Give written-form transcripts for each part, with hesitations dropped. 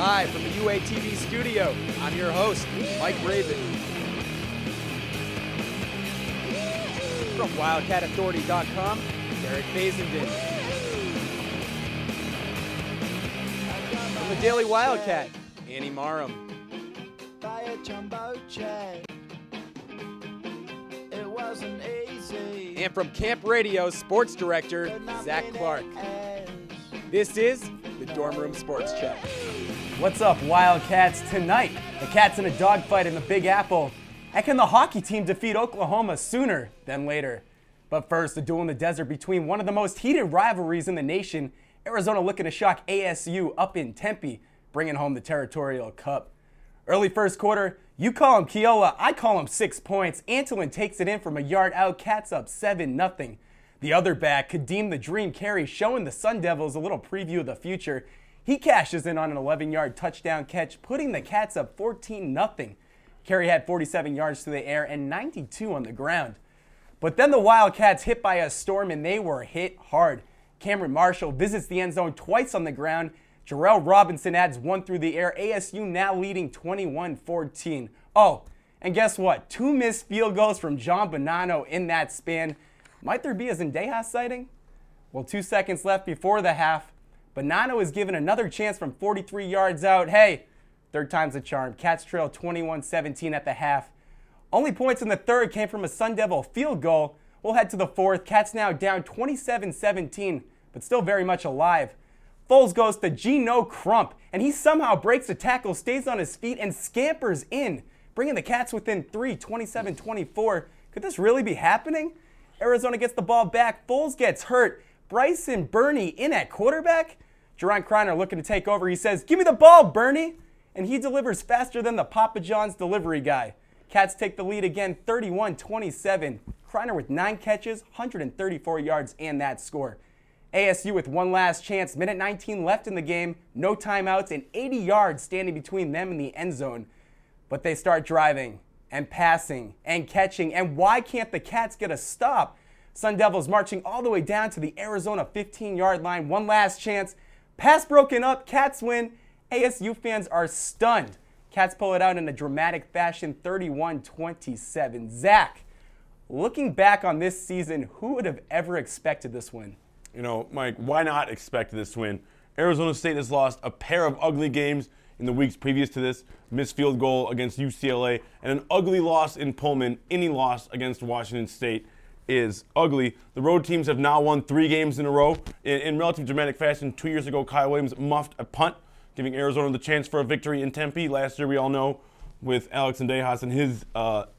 Live from the UATV studio, I'm your host, Mike Raven. From WildcatAuthority.com, Derek Basenden. From the Daily Wildcat, Annie Marham. And from Camp Radio's sports director, Zach Clark. This is the Dorm Room Sports Check. What's up, Wildcats? Tonight, the Cats in a dogfight in the Big Apple. And can the hockey team defeat Oklahoma sooner than later? But first, a duel in the desert between one of the most heated rivalries in the nation, Arizona looking to shock ASU up in Tempe, bringing home the Territorial Cup. Early first quarter, you call him Keola, I call him 6 points. Antolin takes it in from a yard out, Cats up 7-0. The other back, Kadeem the Dream Carey, showing the Sun Devils a little preview of the future. He cashes in on an 11-yard touchdown catch, putting the Cats up 14-0. Carey had 47 yards through the air and 92 on the ground. But then the Wildcats hit by a storm, and they were hit hard. Cameron Marshall visits the end zone twice on the ground. Jarrell Robinson adds one through the air. ASU now leading 21-14. Oh, and guess what? 2 missed field goals from John Bonanno in that span. Might there be a Zendejas sighting? Well, 2 seconds left before the half. Bonanno is given another chance from 43 yards out. Hey, third time's a charm. Cats trail 21-17 at the half. Only points in the third came from a Sun Devil field goal. We'll head to the fourth. Cats now down 27-17, but still very much alive. Foles goes to Geno Crump, and he somehow breaks a tackle, stays on his feet, and scampers in, bringing the Cats within 3, 27-24. Could this really be happening? Arizona gets the ball back. Foles gets hurt. Bryson Burney in at quarterback. Jerron Kreiner looking to take over. He says, "Give me the ball, Burney." And he delivers faster than the Papa John's delivery guy. Cats take the lead again, 31-27. Kreiner with 9 catches, 134 yards, and that score. ASU with one last chance. Minute 19 left in the game. No timeouts and 80 yards standing between them and the end zone. But they start driving and passing and catching. And why can't the Cats get a stop? Sun Devils marching all the way down to the Arizona 15-yard line. One last chance. Pass broken up. Cats win. ASU fans are stunned. Cats pull it out in a dramatic fashion, 31-27. Zach, looking back on this season, who would have ever expected this win? You know, Mike, why not expect this win? Arizona State has lost a pair of ugly games in the weeks previous to this, missed field goal against UCLA, and an ugly loss in Pullman. Any loss against Washington State is ugly. The road teams have now won 3 games in a row. In relative dramatic fashion, 2 years ago, Kyle Williams muffed a punt, giving Arizona the chance for a victory in Tempe. Last year, we all know, with Alex Zendejas and his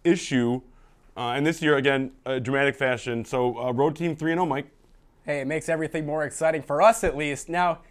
issue. And this year, again, a dramatic fashion. So, road team 3-0, Mike. Hey, it makes everything more exciting for us, at least. Now,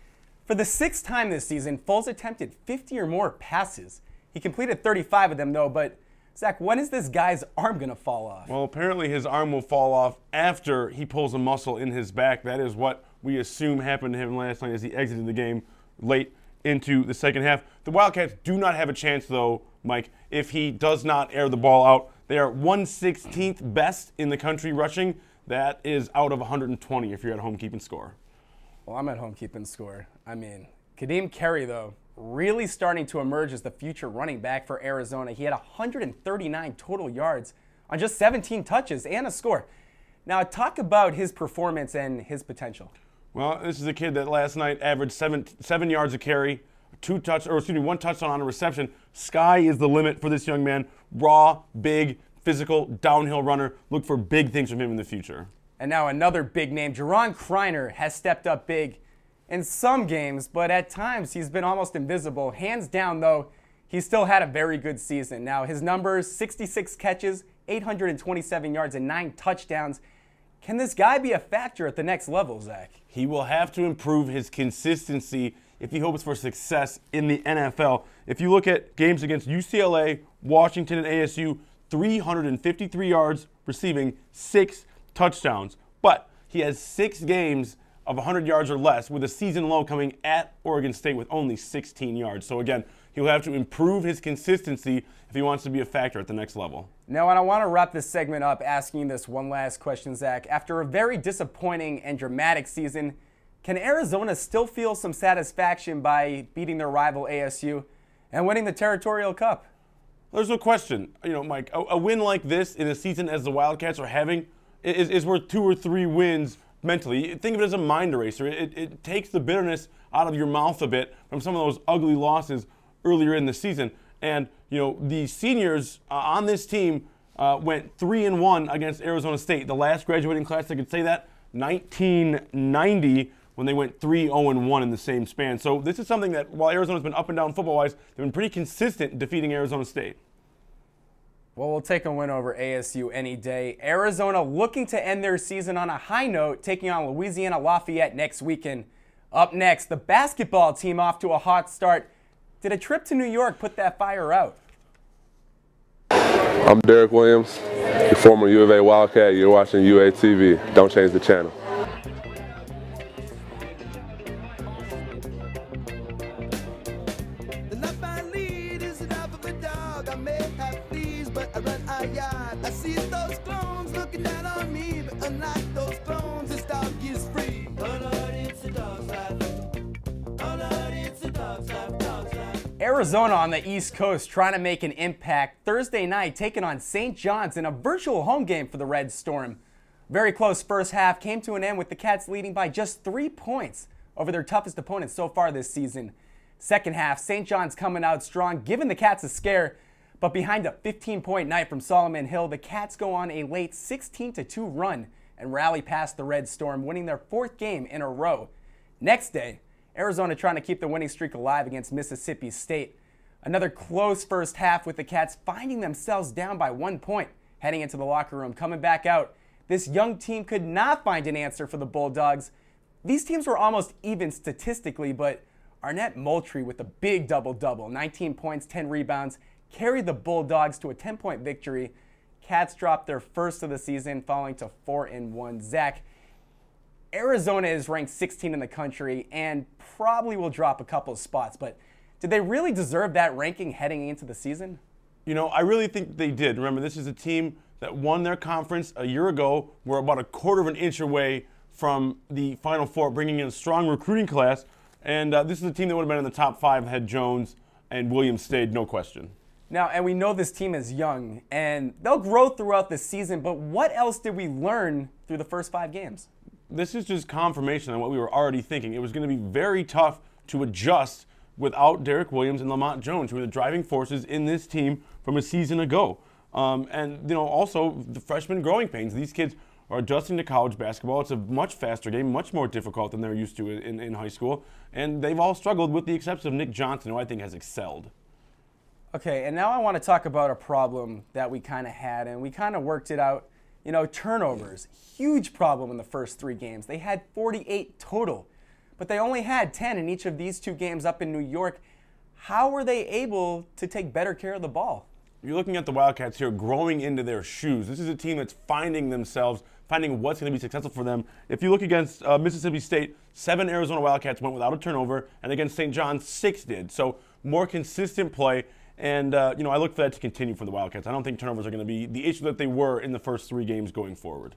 for the 6th time this season, Foles attempted 50 or more passes. He completed 35 of them, though, but Zach, when is this guy's arm going to fall off? Well, apparently his arm will fall off after he pulls a muscle in his back. That is what we assume happened to him last night as he exited the game late into the second half. The Wildcats do not have a chance, though, Mike, if he does not air the ball out. They are 116th best in the country rushing. That is out of 120 if you're at home keeping score. Well, I'm at home keeping score. I mean, Kadeem Carey, though, really starting to emerge as the future running back for Arizona. He had 139 total yards on just 17 touches and a score. Now, talk about his performance and his potential. Well, this is a kid that last night averaged 7 yards a carry, 1 touchdown on a reception. Sky is the limit for this young man. Raw, big, physical, downhill runner. Look for big things from him in the future. And now another big name, Jerron Kreiner, has stepped up big in some games, but at times he's been almost invisible. Hands down, though, he still had a very good season. Now, his numbers, 66 catches, 827 yards, and 9 touchdowns. Can this guy be a factor at the next level, Zach? He will have to improve his consistency if he hopes for success in the NFL. If you look at games against UCLA, Washington, and ASU, 353 yards receiving, 6 touchdowns. But he has 6 games of 100 yards or less, with a season low coming at Oregon State with only 16 yards. So again, he'll have to improve his consistency if he wants to be a factor at the next level. Now, and I want to wrap this segment up asking this one last question, Zach. After a very disappointing and dramatic season, can Arizona still feel some satisfaction by beating their rival ASU and winning the Territorial Cup? There's no question. Mike, a win like this in a season as the Wildcats are having is worth 2 or 3 wins mentally. Think of it as a mind eraser. It takes the bitterness out of your mouth a bit from some of those ugly losses earlier in the season. And, the seniors on this team went 3-1 against Arizona State. The last graduating class that could say that, 1990, when they went 3-0-1 in the same span. So this is something that, while Arizona's been up and down football-wise, they've been pretty consistent in defeating Arizona State. Well, we'll take a win over ASU any day. Arizona looking to end their season on a high note, taking on Louisiana Lafayette next weekend. Up next, the basketball team off to a hot start. Did a trip to New York put that fire out? I'm Derek Williams, the former U of A Wildcat. You're watching UATV. Don't change the channel. I see those clones looking down on me, but unlike those clones, this dog is free. Oh Lord, it's a dog's life. Oh Lord, it's a dog's life, dog's life. Arizona on the East Coast trying to make an impact Thursday night, taking on St. John's in a virtual home game for the Red Storm. Very close first half came to an end with the Cats leading by just 3 points over their toughest opponents so far this season. Second half, St. John's coming out strong, giving the Cats a scare. But behind a 15-point night from Solomon Hill, the Cats go on a late 16-2 run and rally past the Red Storm, winning their 4th game in a row. Next day, Arizona trying to keep the winning streak alive against Mississippi State. Another close first half with the Cats finding themselves down by 1 point, heading into the locker room, coming back out. This young team could not find an answer for the Bulldogs. These teams were almost even statistically, but Arnett Moultrie with a big double-double, 19 points, 10 rebounds, carried the Bulldogs to a 10-point victory. Cats dropped their first of the season, falling to 4-1. Zach, Arizona is ranked 16 in the country and probably will drop a couple of spots, but did they really deserve that ranking heading into the season? I really think they did. Remember, this is a team that won their conference a year ago. We're about a quarter of an inch away from the Final Four, bringing in a strong recruiting class. And this is a team that would have been in the top 5 had Jones and Williams stayed, no question. Now, and we know this team is young, and they'll grow throughout the season, but what else did we learn through the first 5 games? This is just confirmation on what we were already thinking. It was going to be very tough to adjust without Derek Williams and Lamont Jones, who were the driving forces in this team from a season ago. And also the freshman growing pains. These kids are adjusting to college basketball. It's a much faster game, much more difficult than they're used to in high school. And they've all struggled with the exception of Nick Johnson, who I think has excelled. Okay, and now I want to talk about a problem that we kind of had, and we kind of worked it out. Turnovers, huge problem in the first 3 games. They had 48 total, but they only had 10 in each of these 2 games up in New York. How were they able to take better care of the ball? You're looking at the Wildcats here growing into their shoes. This is a team that's finding themselves, finding what's going to be successful for them. If you look against Mississippi State, 7 Arizona Wildcats went without a turnover, and against St. John's, 6 did. So more consistent play. And, I look for that to continue for the Wildcats. I don't think turnovers are going to be the issue that they were in the first 3 games going forward.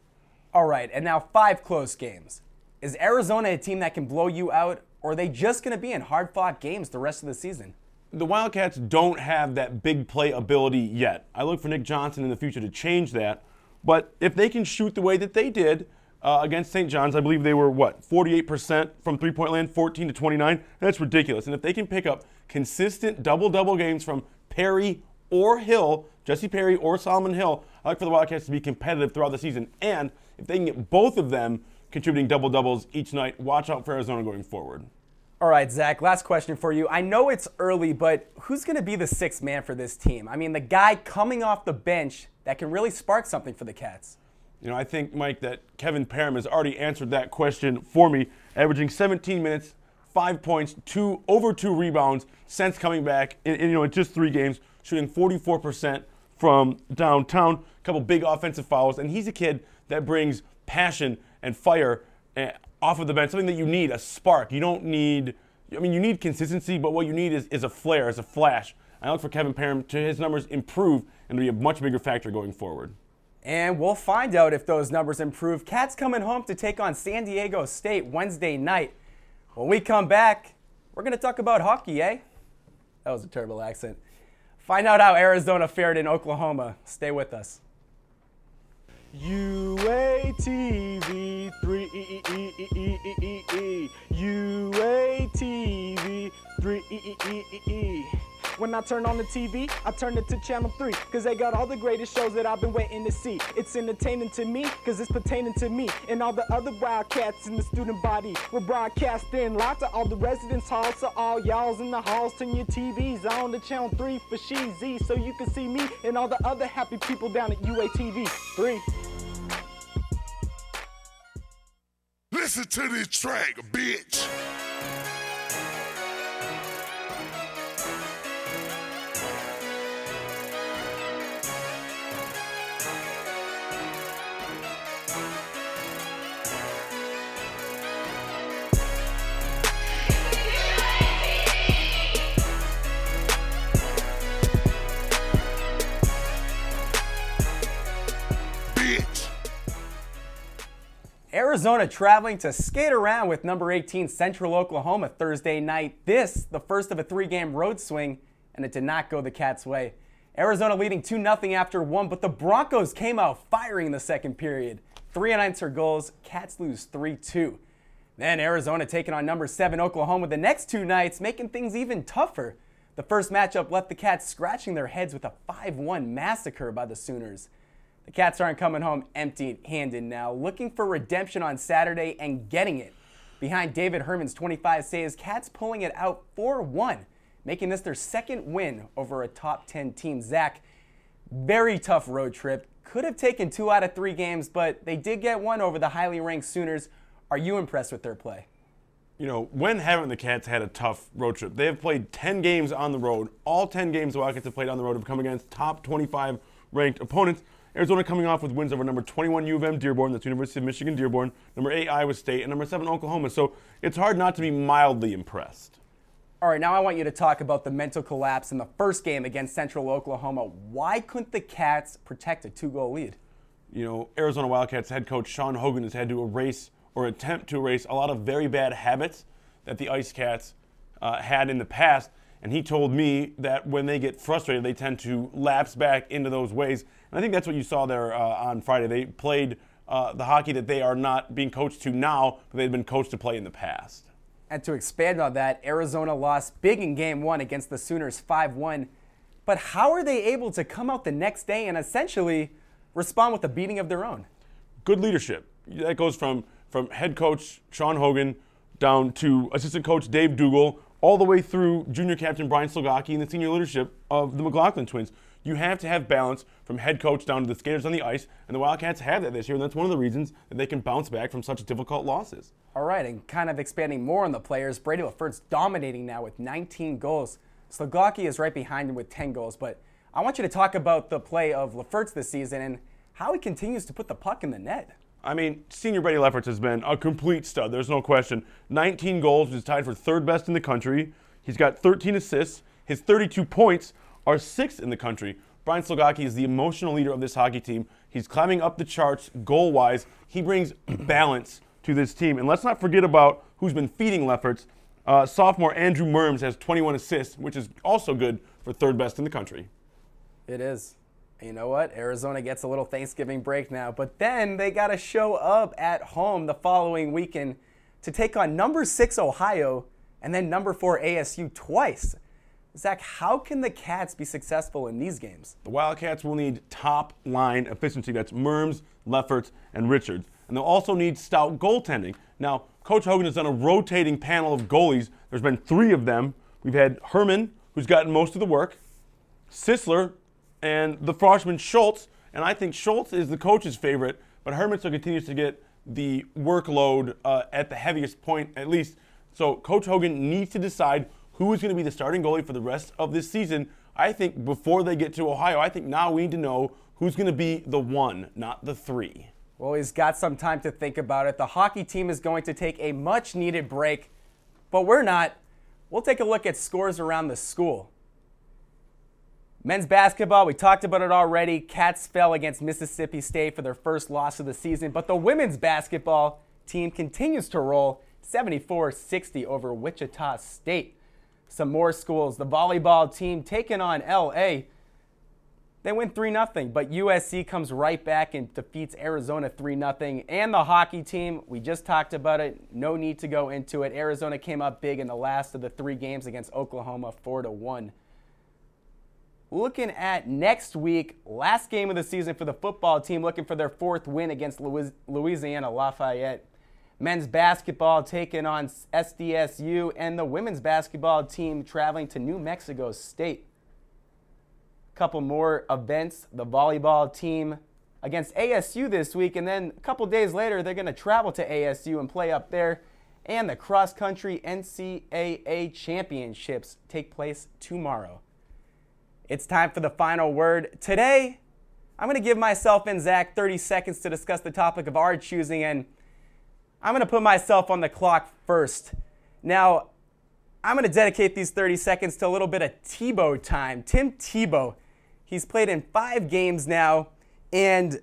All right, and now 5 close games. Is Arizona a team that can blow you out, or are they just going to be in hard-fought games the rest of the season? The Wildcats don't have that big play ability yet. I look for Nick Johnson in the future to change that. But if they can shoot the way that they did against St. John's, I believe they were, 48% from three-point land, 14 to 29. That's ridiculous. And if they can pick up consistent double-double games from Perry or Hill, Jesse Perry or Solomon Hill, I like for the Wildcats to be competitive throughout the season. And if they can get both of them contributing double-doubles each night, watch out for Arizona going forward. All right, Zach, last question for you. I know it's early, but who's going to be the 6th man for this team? I mean, the guy coming off the bench that can really spark something for the Cats. I think, Mike, that Kevin Parham has already answered that question for me, averaging 17 minutes, 5 points, over 2 rebounds since coming back in just 3 games, shooting 44% from downtown, a couple big offensive fouls, and he's a kid that brings passion and fire off of the bench, something that you need, a spark. You don't need, you need consistency, but what you need is a flare, is a flash. I look for Kevin Parham to his numbers improve and to be a much bigger factor going forward. And we'll find out if those numbers improve. Cats coming home to take on San Diego State Wednesday night. When we come back, we're going to talk about hockey, eh? That was a terrible accent. Find out how Arizona fared in Oklahoma. Stay with us. UATV 3 UATV 3 When I turn on the TV, I turn it to channel 3, cause they got all the greatest shows that I've been waiting to see. It's entertaining to me, cause it's pertaining to me and all the other Wildcats in the student body. We're broadcasting live to all the residence halls, so all y'alls in the halls, turn your TVs on to channel 3 for Sheezy, so you can see me and all the other happy people down at UATV 3. Listen to this track, bitch. Arizona traveling to skate around with number 18 Central Oklahoma Thursday night. This, the first of a 3-game road swing, and it did not go the Cats' way. Arizona leading 2-0 after 1, but the Broncos came out firing in the second period. 3 unanswered goals, Cats lose 3-2. Then Arizona taking on number 7 Oklahoma the next 2 nights, making things even tougher. The first matchup left the Cats scratching their heads with a 5-1 massacre by the Sooners. The Cats aren't coming home empty-handed now, looking for redemption on Saturday and getting it. Behind David Herman's 25 saves, Cats pulling it out 4-1, making this their second win over a top 10 team. Zach, very tough road trip. Could have taken 2 out of 3 games, but they did get one over the highly ranked Sooners. Are you impressed with their play? You know, when haven't the Cats had a tough road trip? They have played 10 games on the road. All 10 games the Wildcats have played on the road have come against top 25 ranked opponents. Arizona coming off with wins over number 21 U of M Dearborn, that's University of Michigan Dearborn, number 8 Iowa State, and number 7 Oklahoma. So it's hard not to be mildly impressed. All right, now I want you to talk about the mental collapse in the first game against Central Oklahoma. Why couldn't the Cats protect a 2-goal lead? You know, Arizona Wildcats head coach Sean Hogan has had to erase or attempt to erase a lot of very bad habits that the Ice Cats had in the past. And he told me that when they get frustrated, they tend to lapse back into those ways. And I think that's what you saw there on Friday. They played the hockey that they are not being coached to now, but they've been coached to play in the past. And to expand on that, Arizona lost big in Game 1 against the Sooners 5-1. But how are they able to come out the next day and essentially respond with a beating of their own? Good leadership. That goes from head coach Sean Hogan down to assistant coach Dave Dougal, all the way through junior captain Brian Slogocki and the senior leadership of the McLaughlin twins. You have to have balance from head coach down to the skaters on the ice, and the Wildcats have that this year, and that's one of the reasons that they can bounce back from such difficult losses. All right, and kind of expanding more on the players, Brady Lafert's dominating now with 19 goals. Slogocki is right behind him with 10 goals, but I want you to talk about the play of Lafert's this season and how he continues to put the puck in the net. I mean, senior Brady Lefferts has been a complete stud. There's no question. 19 goals, which is tied for 3rd best in the country. He's got 13 assists. His 32 points are 6th in the country. Brian Slogocki is the emotional leader of this hockey team. He's climbing up the charts goal-wise. He brings balance to this team. And let's not forget about who's been feeding Lefferts. Sophomore Andrew Merms has 21 assists, which is also good for 3rd best in the country. It is. You know what? Arizona gets a little Thanksgiving break now, but then they got to show up at home the following weekend to take on number 6 Ohio and then number 4 ASU twice. Zach, how can the Cats be successful in these games? The Wildcats will need top-line efficiency. That's Merms, Lefferts, and Richards. And they'll also need stout goaltending. Now, Coach Hogan has done a rotating panel of goalies. There's been 3 of them. We've had Herman, who's gotten most of the work, Sisler, and the freshman Schultz. And I think Schultz is the coach's favorite, but Herman still continues to get the workload at the heaviest point, at least. So Coach Hogan needs to decide who is going to be the starting goalie for the rest of this season. I think before they get to Ohio, I think now we need to know who's going to be the 1, not the 3. Well, he's got some time to think about it. The hockey team is going to take a much-needed break, but we're not. We'll take a look at scores around the school. Men's basketball, we talked about it already. Cats fell against Mississippi State for their first loss of the season, but the women's basketball team continues to roll 74-60 over Wichita State. Some more schools. The volleyball team taking on LA. They win 3-0, but USC comes right back and defeats Arizona 3-0. And the hockey team, we just talked about it. No need to go into it. Arizona came up big in the last of the 3 games against Oklahoma, 4-1. Looking at next week, last game of the season for the football team, looking for their 4th win against Louisiana Lafayette. Men's basketball taking on SDSU, and the women's basketball team traveling to New Mexico State. A couple more events. The volleyball team against ASU this week, and then a couple days later, they're going to travel to ASU and play up there. And the cross-country NCAA championships take place tomorrow. It's time for the final word. Today, I'm going to give myself and Zach 30 seconds to discuss the topic of our choosing, and I'm going to put myself on the clock first. Now, I'm going to dedicate these 30 seconds to a little bit of Tebow time. Tim Tebow, he's played in 5 games now, and,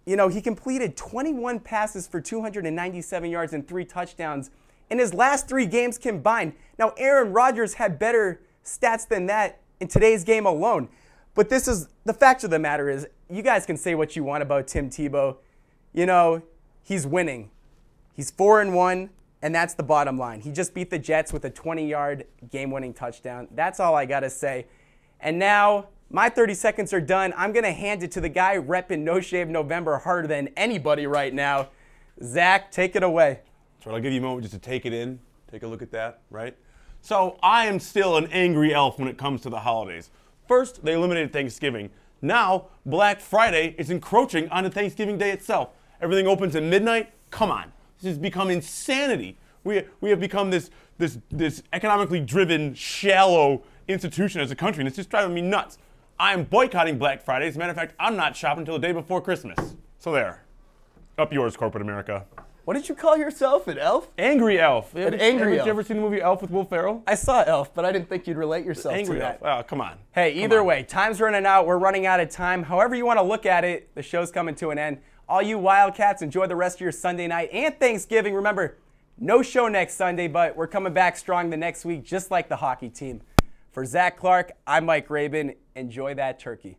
you know, he completed 21 passes for 297 yards and 3 touchdowns in his last 3 games combined. Now, Aaron Rodgers had better stats than that in today's game alone. But this is the fact of the matter is, you guys can say what you want about Tim Tebow. You know, he's winning. He's 4-1, and that's the bottom line. He just beat the Jets with a 20-yard game-winning touchdown. That's all I got to say. And now, my 30 seconds are done. I'm going to hand it to the guy repping No Shave November harder than anybody right now. Zach, take it away. So I'll give you a moment just to take it in, take a look at that, right? So I am still an angry elf when it comes to the holidays. First, they eliminated Thanksgiving. Now, Black Friday is encroaching onto Thanksgiving Day itself. Everything opens at midnight? Come on. This has become insanity. We have become this economically driven, shallow institution as a country, and it's just driving me nuts. I am boycotting Black Friday. As a matter of fact, I'm not shopping until the day before Christmas. So there. Up yours, corporate America. What did you call yourself, an elf? Angry elf. An angry elf. Have you ever seen the movie Elf with Will Ferrell? I saw Elf, but I didn't think you'd relate yourself Angry to that. elf. Oh, come on. Hey, either way, time's running out. We're running out of time. However you want to look at it, the show's coming to an end. All you Wildcats, enjoy the rest of your Sunday night and Thanksgiving. Remember, no show next Sunday, but we're coming back strong the next week, just like the hockey team. For Zach Clark, I'm Mike Rabin. Enjoy that turkey.